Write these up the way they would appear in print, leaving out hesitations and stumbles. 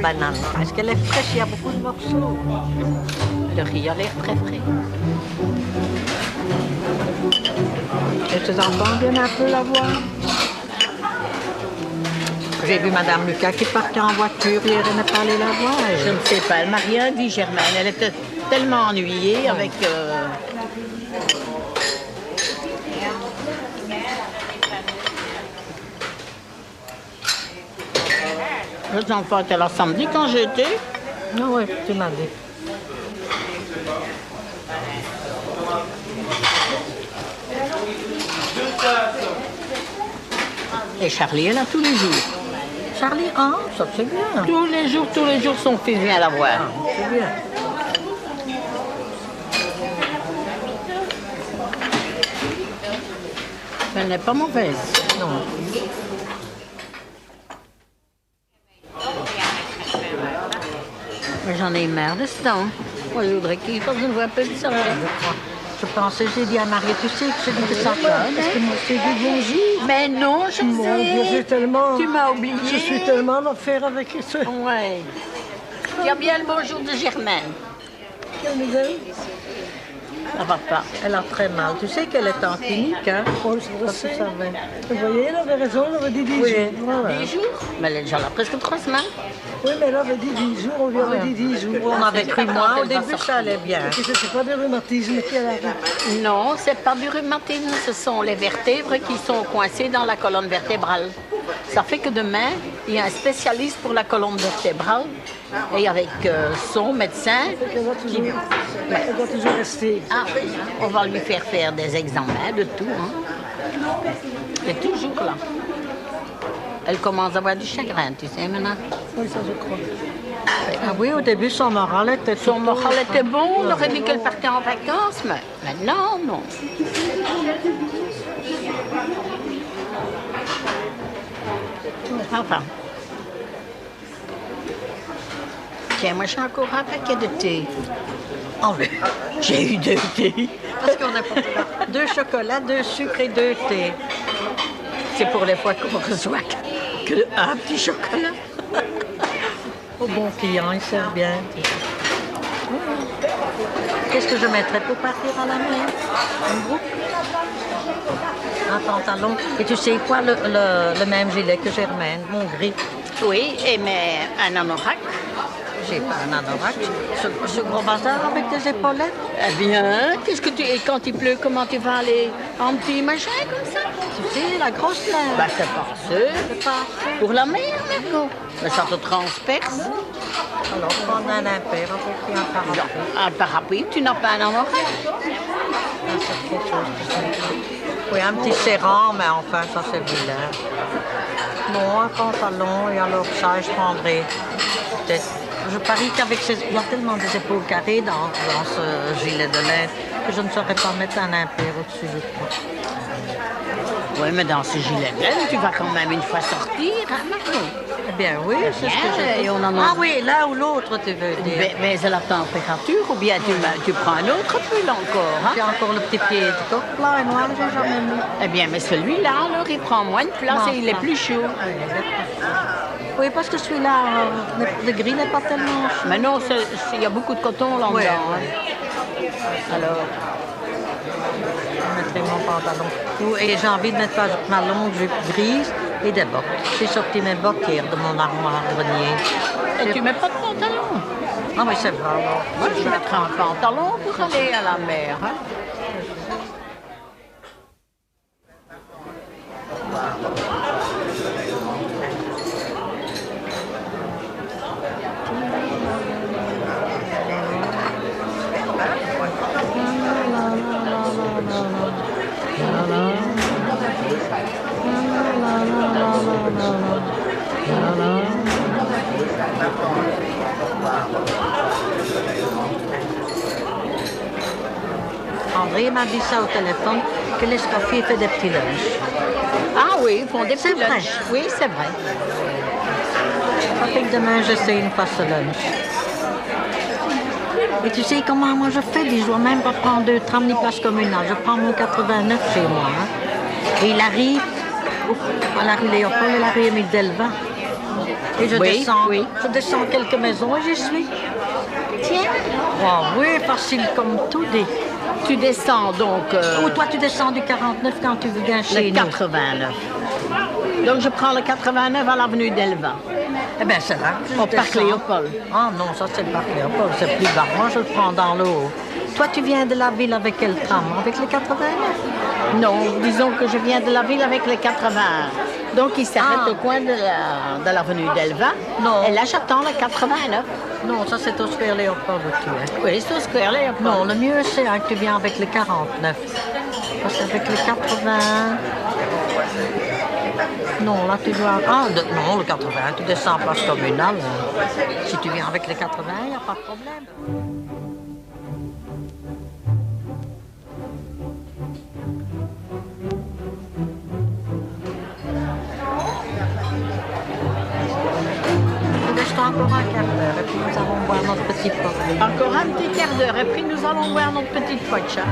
banane. Est-ce qu'elle est fraîche? Il y a beaucoup de morceaux. Le riz a l'air très frais. Et tes enfants viennent un peu la voir? J'ai vu Madame Lucas qui partait en voiture hier, elle n'est pas allée la voir. Je ne sais pas, elle m'a rien dit, Germaine. Elle était tellement ennuyée avec... Les enfants étaient là samedi quand j'étais. Ah oui, tu m'as dit. Et Charlie est là tous les jours. Charlie, ça c'est bien. Tous les jours, son fils vient la voir. C'est bien. Elle n'est pas mauvaise. Non. Mais j'en ai marre de ce temps. Moi, je voudrais qu'il fasse une voix plus de ça. Je pensais, j'ai dit à Marie, tu sais que je dis que ça va, parce que moi je t'ai dit bonjour. Mais non, je sais. Tellement... Tu m'as oublié. Je suis tellement en affaire avec ça. Ouais. Tu as bien le bonjour de Germaine. Quelle nouvelle? Ça va pas. Elle a très mal. Tu sais qu'elle est en clinique, hein? Oh, je sais. Vous voyez, elle avait raison, elle avait dit 10 jours. Voilà. 10 jours? Mais elle est déjà là presque 3 semaines. Oui, mais elle avait dit 10 jours, on lui avait dit 10 jours. On avait cru, moi, au Elle va début, sortir. ça allait bien. C'est pas des rhumatismes qu'elle a. Non, c'est pas du rhumatisme, ce sont les vertèbres qui sont coincées dans la colonne vertébrale. Ça fait que demain, il y a un spécialiste pour la colonne vertébrale et avec son médecin. Elle doit toujours rester. Ah, on va lui faire des examens de tout. Hein. Elle est toujours là. Elle commence à avoir du chagrin, tu sais, maintenant. Oui, ça je crois. Ah oui, au début, son moral était Son moral était bon, on aurait dit qu'elle partait en vacances, mais maintenant, non. Enfin. Tiens, moi j'ai encore un paquet de thé. Oh, oui. J'ai eu 2 thés. Parce qu'on a pas 2 chocolats, 2 sucres et 2 thés. C'est pour les fois qu'on reçoit que un petit chocolat. Au bon client, il sert bien. Qu'est-ce que je mettrais pour partir à la mer? Un groupe? Un pantalon. Et tu sais quoi, le même gilet que Germaine, mon gris. Oui, et mais un anorak. J'ai pas un anorak. Ce gros bazar avec des épaulettes. Eh bien, qu'est-ce que tu... Et quand il pleut, comment tu vas aller en petit machin comme ça? Tu sais, la grosse laine. Bah, c'est parfait. C'est pas... Pour la mer, Marco. Mais ça te transperce. Alors, prendre un impair, on peut prendre un parapluie. Un parapluie, tu n'as pas un anorak? C'est quelque chose qui se- Oui, un petit serrant, mais enfin, ça c'est vilain. Non, un pantalon, et alors ça, je prendrai peut-être... Je parie qu'avec ces... Il y a tellement des épaules carrées dans ce gilet de laine que je ne saurais pas mettre un impair au-dessus, je crois. Oui, mais dans ce gilet de laine, tu vas quand même une fois sortir, hein, Marco? Eh bien oui, c'est ce que j'ai dit. Et on en a... Ah oui, l'un ou l'autre, tu veux dire. Mais c'est la température, ou bien tu prends un autre pull encore, hein? J'ai encore le petit pied de coq plat et noir, j'ai jamais mis. Eh bien, mais celui-là, alors, il prend moins de place et il est plus chaud. Oui, parce que celui-là, le gris n'est pas tellement chaud. Mais non, il y a beaucoup de coton là-dedans. Ouais, hein. Alors, Je mettrai mon pantalon. Et j'ai envie de mettre ma longue jupe grise et des bottes. J'ai sorti mes bottes hier de mon armoire grenier. et tu mets pas de pantalon? Ah oui, c'est vrai. alors. Moi, je mettrais un pantalon pour aller à la mer. Hein. André m'a dit ça au téléphone, que l'escoffier fait des petits lunchs. Ah oui, ils font des C'est petits vrai. lunchs. Oui, c'est vrai. Ça fait que demain, j'essaie une fois ce lunch. Et tu sais comment moi je fais? Je ne dois même pas prendre 2 trams ni place communale. Je prends mon 89 chez moi. Hein. Et il arrive à la rue Léopold et la rue Émile Delvin. Et Oui, oui. je descends quelques maisons et j'y suis. Tiens, Oh, oui, facile comme tout dit. tu descends donc Ou toi, tu descends du 49 quand tu viens chez le nous. 89. Donc je prends le 89 à l'avenue d'Elva, Eh bien, c'est là que je au parc descends. Léopold. Ah non, ça c'est le parc Léopold, c'est plus bas. Moi, je le prends dans l'eau. Toi, tu viens de la ville avec quel tram? Avec le 89? Non, disons que je viens de la ville avec le 80. Donc il s'arrête Ah. au coin de l'avenue d'Elva. Non. Et là j'attends le 89. Non, ça c'est au Square Léopold où tu es. Oui, c'est au Square Léopold. Non, le mieux c'est hein, que tu viens avec le 49. Parce qu'avec le 80... Non, là tu dois... Ah, non, le 80, tu descends en place communale. Si tu viens avec le 80, il n'y a pas de problème. Reste encore un quart d'heure et puis nous allons boire notre petit pot. Encore un petit quart d'heure et puis nous allons voir notre petite pocha.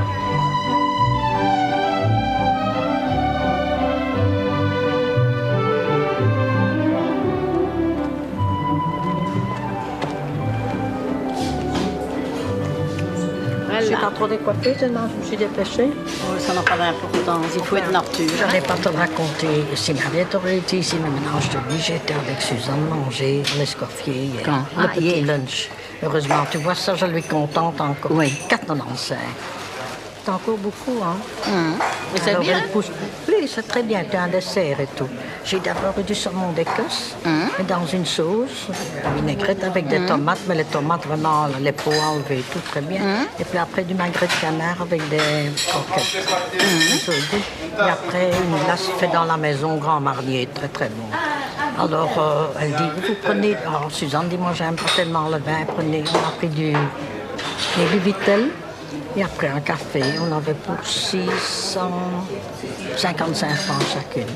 Je suis Voilà. pas trop décoiffée, tellement je me suis dépêchée. Oh, ça n'a pas d'importance, il faut être nature. Je n'ai pas te raconter. Si ma vie aurait été ici, mais maintenant je te dis, j'étais avec Suzanne manger à l'Escoffier hier. Quand? Le Ah, petit hier. lunch. Heureusement, tu vois ça, je lui contente encore. Oui. 4,95. C'est encore beaucoup, hein? Mais c'est Alors, bien. elle pousse. Oui, c'est très bien, tu as un dessert et tout. J'ai d'abord eu du saumon d'Écosse, et dans une sauce, vinaigrette avec des tomates, mais les tomates vraiment, les peaux enlevées, tout très bien. Et puis après du magret de canard avec des croquettes. Et après une glace faite dans la maison, Grand Marnier, très très bon. Alors elle dit, vous prenez, alors Suzanne dit, moi j'aime pas tellement le vin, prenez, on a pris du Vitel. Et après un café, on avait pour 655 francs chacune.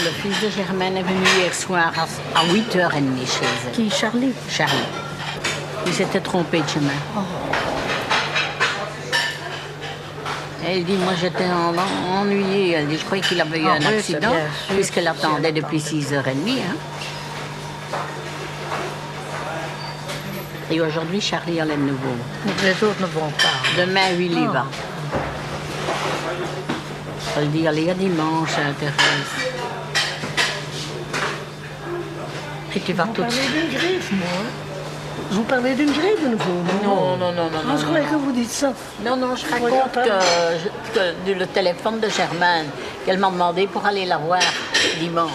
Le fils de Germaine est venu hier soir à 8h30 chez elle. Qui, Charlie? Charlie. Il s'était trompé de chemin. Elle dit, moi j'étais ennuyée. Elle dit, je croyais qu'il avait eu Ah un oui, c'est accident, bien sûr. puisqu'elle attendait depuis 6h30. Hein. Et aujourd'hui, Charlie allait de nouveau. Les autres ne vont pas. Demain, lui, il y va. Elle dit, allez, à dimanche, Thérèse. Et tu vas Vous tout de parlez suite. d'une griffe, moi. Vous parlez d'une griffe de nouveau, Non. Ah, je croyais que vous dites ça. Non, je Voyons raconte pas. que le téléphone de Germaine, qu'elle m'a demandé pour aller la voir dimanche.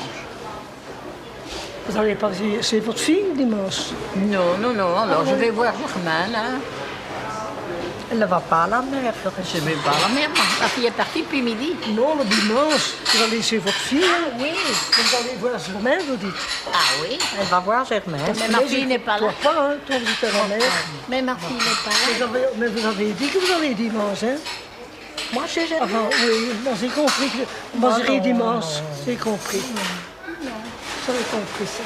Vous allez pas chez votre fille dimanche? Non, alors je vais voir Germaine. Hein. Elle ne va pas à la mer. Je vais voir la mère. La fille est partie depuis midi. Non, le dimanche, vous allez chez votre fille. Oui. Vous allez voir Germaine, vous dites. Ah oui. Elle va voir Germaine. Mais ma fille n'est pas là. Toi pas, hein, toi vous êtes à la mer. Mais ma fille n'est pas là. Mais vous avez dit que vous allez dimanche, hein? Moi, chez Germaine. Enfin, oui, moi j'ai compris que moi Oh, j'irai non. dimanche. J'ai compris. J'avais compris ça.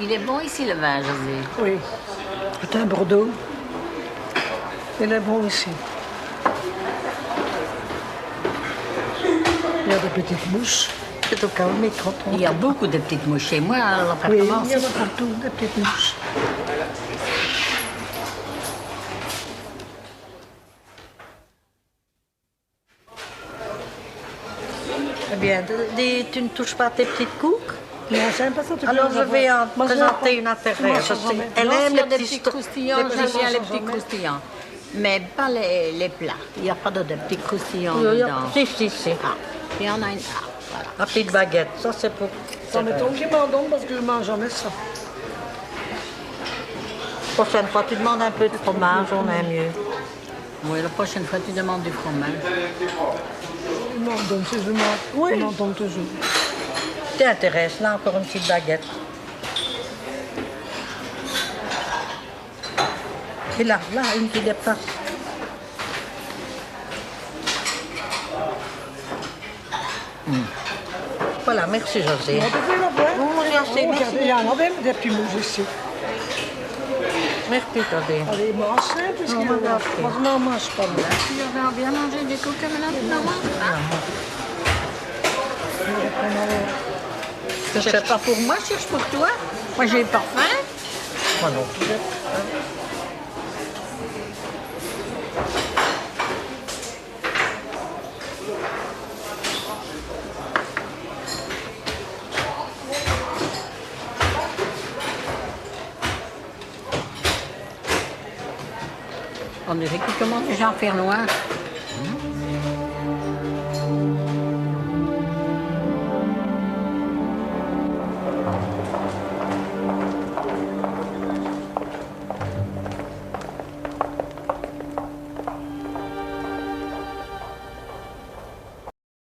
Il est bon ici le vin, José. Oui. C'est un Bordeaux. Il est bon ici. Il y a des petites mouches. C'est au cas où, mais quand on... Il y a beaucoup de petites mouches chez moi à Oui, l'appartement. il y en a partout, des petites mouches. Eh bien, tu ne touches pas tes petites coques? Non, j'aime pas ça. tu Alors peux je les vais avoir. en Moi, je présenter n'ai une pas. intérêt. Moi, Je je sais, remets. elle Non, aime s'il y a les des petits petits croustillants, les j'aime petits- bien les sauces, petits jamais. croustillants. Mais pas les plats. Il n'y a pas de petits croustillants Oui, dedans. si. Ah, il y en a une. Ah, voilà. La petite baguette, ça c'est pour... Ça m'étonne qu'ils m'en donnent parce que je ne mange jamais ça. Prochaine fois, tu demandes un peu de fromage, on aime mieux. Oui, la prochaine fois, tu demandes du fromage. Ils m'en donnent, c'est je mange. Oui. Ils m'en donnent toujours. T'intéresse, là encore une petite baguette. Et là, une qui dépasse. Voilà, merci José. On peut la voir. Bon, rien assez, Oh, merci. regardez, il y en a même des pimous ici. Merci, Todé. Allez, mange ça, parce que On va voir. moi, je n'en mange pas. Moi. Tu vas bien manger des coca maintenant? Je sais Cherche pas pour moi, cherche pour toi. Moi, j'ai pas faim. Moi non plus. On dirait qu'il commence déjà à faire noir.